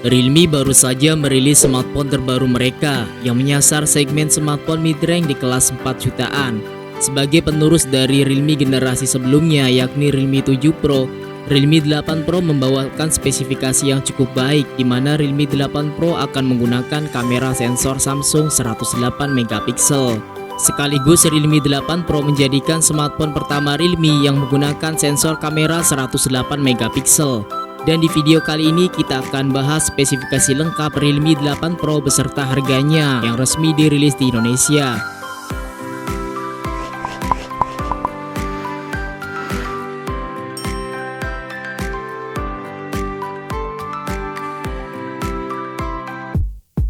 Realme baru saja merilis smartphone terbaru mereka yang menyasar segmen smartphone mid-range di kelas 4 jutaan. Sebagai penerus dari Realme generasi sebelumnya yakni Realme 7 Pro, Realme 8 Pro membawakan spesifikasi yang cukup baik di mana Realme 8 Pro akan menggunakan kamera sensor Samsung 108 megapiksel. Sekaligus Realme 8 Pro menjadikan smartphone pertama Realme yang menggunakan sensor kamera 108 megapiksel. Dan di video kali ini kita akan bahas spesifikasi lengkap Realme 8 Pro beserta harganya yang resmi dirilis di Indonesia.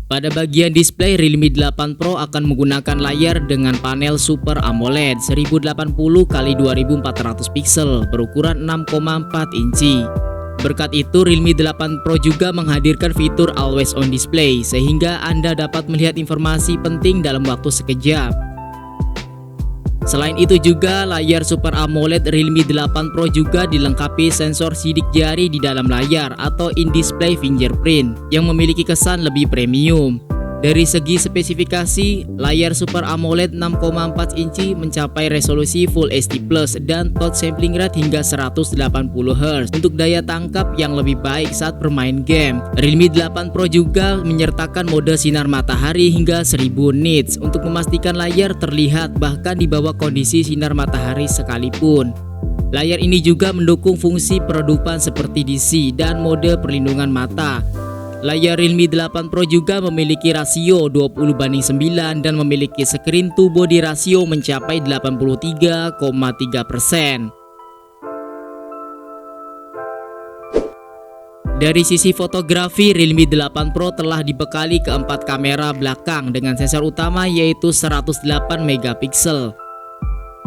Pada bagian display, Realme 8 Pro akan menggunakan layar dengan panel Super AMOLED 1080x2400 pixel berukuran 6,4 inci. Berkat itu, Realme 8 Pro juga menghadirkan fitur Always On Display sehingga Anda dapat melihat informasi penting dalam waktu sekejap. Selain itu juga, layar Super AMOLED Realme 8 Pro juga dilengkapi sensor sidik jari di dalam layar atau in-display fingerprint yang memiliki kesan lebih premium. Dari segi spesifikasi, layar Super AMOLED 6,4 inci mencapai resolusi Full HD Plus dan touch sampling rate hingga 180 Hz untuk daya tangkap yang lebih baik saat bermain game. Realme 8 Pro juga menyertakan mode sinar matahari hingga 1000 nits untuk memastikan layar terlihat bahkan di bawah kondisi sinar matahari sekalipun. Layar ini juga mendukung fungsi peredupan seperti DC dan mode perlindungan mata. Layar Realme 8 Pro juga memiliki rasio 20:9 dan memiliki screen to body rasio mencapai 83,3%. Dari sisi fotografi, Realme 8 Pro telah dibekali keempat kamera belakang dengan sensor utama yaitu 108 megapiksel.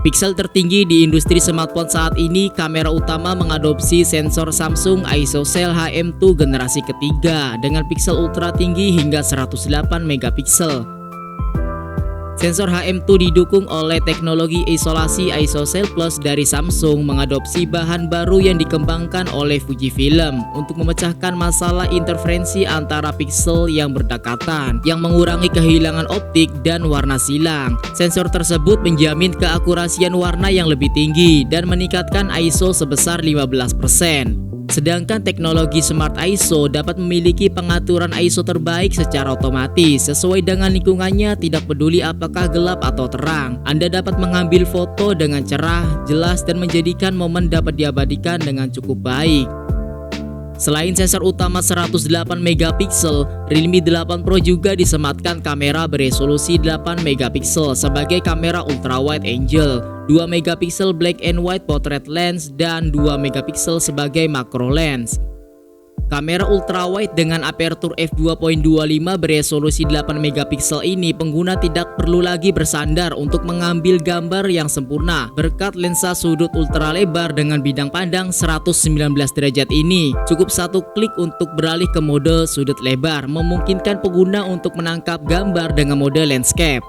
Piksel tertinggi di industri smartphone saat ini, kamera utama mengadopsi sensor Samsung ISOCELL HM2 generasi ketiga dengan piksel ultra tinggi hingga 108 megapiksel. Sensor HM2 didukung oleh teknologi isolasi ISOCELL Plus dari Samsung mengadopsi bahan baru yang dikembangkan oleh Fujifilm untuk memecahkan masalah interferensi antara piksel yang berdekatan yang mengurangi kehilangan optik dan warna silang. Sensor tersebut menjamin keakurasian warna yang lebih tinggi dan meningkatkan ISO sebesar 15%. Sedangkan teknologi Smart ISO dapat memiliki pengaturan ISO terbaik secara otomatis sesuai dengan lingkungannya, tidak peduli apakah gelap atau terang. Anda dapat mengambil foto dengan cerah, jelas dan menjadikan momen dapat diabadikan dengan cukup baik. Selain sensor utama 108 megapiksel, Realme 8 Pro juga disematkan kamera beresolusi 8 megapiksel sebagai kamera ultra wide angle, 2 megapiksel black and white portrait lens dan 2 megapiksel sebagai macro lens. Kamera ultrawide dengan aperture f2.25 beresolusi 8 megapiksel ini pengguna tidak perlu lagi bersandar untuk mengambil gambar yang sempurna berkat lensa sudut ultra lebar dengan bidang pandang 119 derajat ini. Cukup satu klik untuk beralih ke mode sudut lebar, memungkinkan pengguna untuk menangkap gambar dengan mode landscape.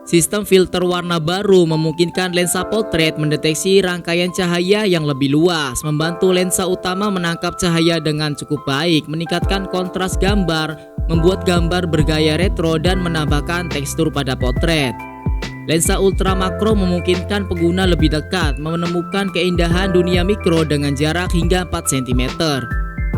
Sistem filter warna baru memungkinkan lensa portrait mendeteksi rangkaian cahaya yang lebih luas, membantu lensa utama menangkap cahaya dengan cukup baik, meningkatkan kontras gambar, membuat gambar bergaya retro dan menambahkan tekstur pada potret. Lensa ultra makro memungkinkan pengguna lebih dekat menemukan keindahan dunia mikro dengan jarak hingga 4 cm.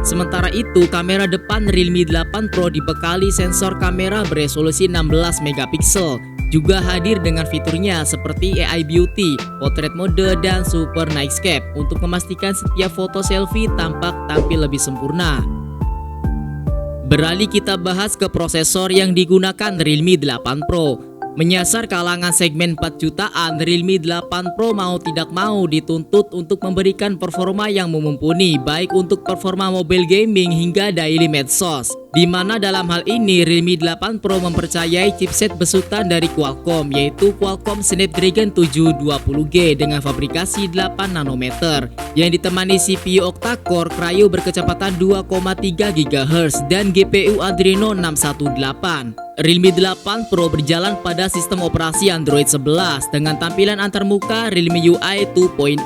Sementara itu, kamera depan Realme 8 Pro dibekali sensor kamera beresolusi 16 megapiksel. Juga hadir dengan fiturnya seperti AI Beauty, Portrait Mode, dan Super Nightscape untuk memastikan setiap foto selfie tampak tampil lebih sempurna. Beralih kita bahas ke prosesor yang digunakan Realme 8 Pro. Menyasar kalangan segmen 4 jutaan, Realme 8 Pro mau tidak mau dituntut untuk memberikan performa yang mumpuni baik untuk performa mobile gaming hingga daily medsos. Di mana dalam hal ini Realme 8 Pro mempercayai chipset besutan dari Qualcomm yaitu Qualcomm Snapdragon 720G dengan fabrikasi 8 nanometer yang ditemani CPU octa-core Kryo berkecepatan 2,3 GHz dan GPU Adreno 618. Realme 8 Pro berjalan pada sistem operasi Android 11 dengan tampilan antarmuka Realme UI 2.0.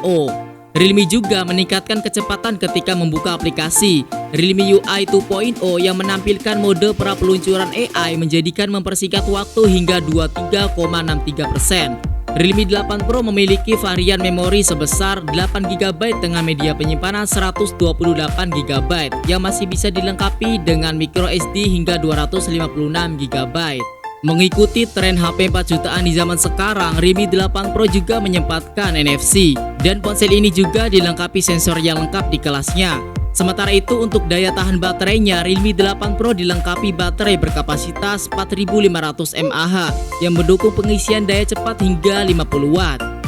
Realme juga meningkatkan kecepatan ketika membuka aplikasi Realme UI 2.0 yang menampilkan mode pra peluncuran AI menjadikan mempersingkat waktu hingga 23,63%. Realme 8 Pro memiliki varian memori sebesar 8GB dengan media penyimpanan 128GB yang masih bisa dilengkapi dengan microSD hingga 256GB. Mengikuti tren HP 4 jutaan di zaman sekarang, Realme 8 Pro juga menyempatkan NFC dan ponsel ini juga dilengkapi sensor yang lengkap di kelasnya. Sementara itu untuk daya tahan baterainya, Realme 8 Pro dilengkapi baterai berkapasitas 4500 mAh yang mendukung pengisian daya cepat hingga 50 Watt.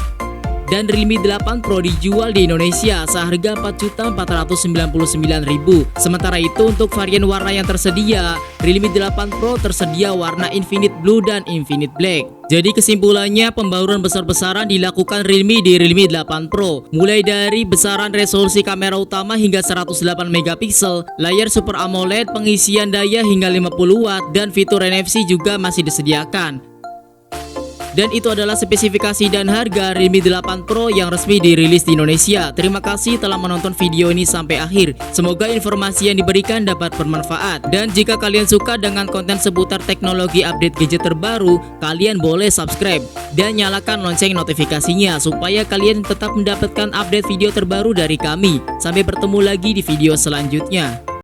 Dan Realme 8 Pro dijual di Indonesia seharga Rp4.499.000. Sementara itu untuk varian warna yang tersedia, Realme 8 Pro tersedia warna Infinite Blue dan Infinite Black. Jadi kesimpulannya, pembauran besar-besaran dilakukan Realme di Realme 8 Pro, mulai dari besaran resolusi kamera utama hingga 108MP, layar Super AMOLED, pengisian daya hingga 50 Watt, dan fitur NFC juga masih disediakan. Dan itu adalah spesifikasi dan harga Realme 8 Pro yang resmi dirilis di Indonesia. Terima kasih telah menonton video ini sampai akhir. Semoga informasi yang diberikan dapat bermanfaat. Dan jika kalian suka dengan konten seputar teknologi update gadget terbaru, kalian boleh subscribe dan nyalakan lonceng notifikasinya supaya kalian tetap mendapatkan update video terbaru dari kami. Sampai bertemu lagi di video selanjutnya.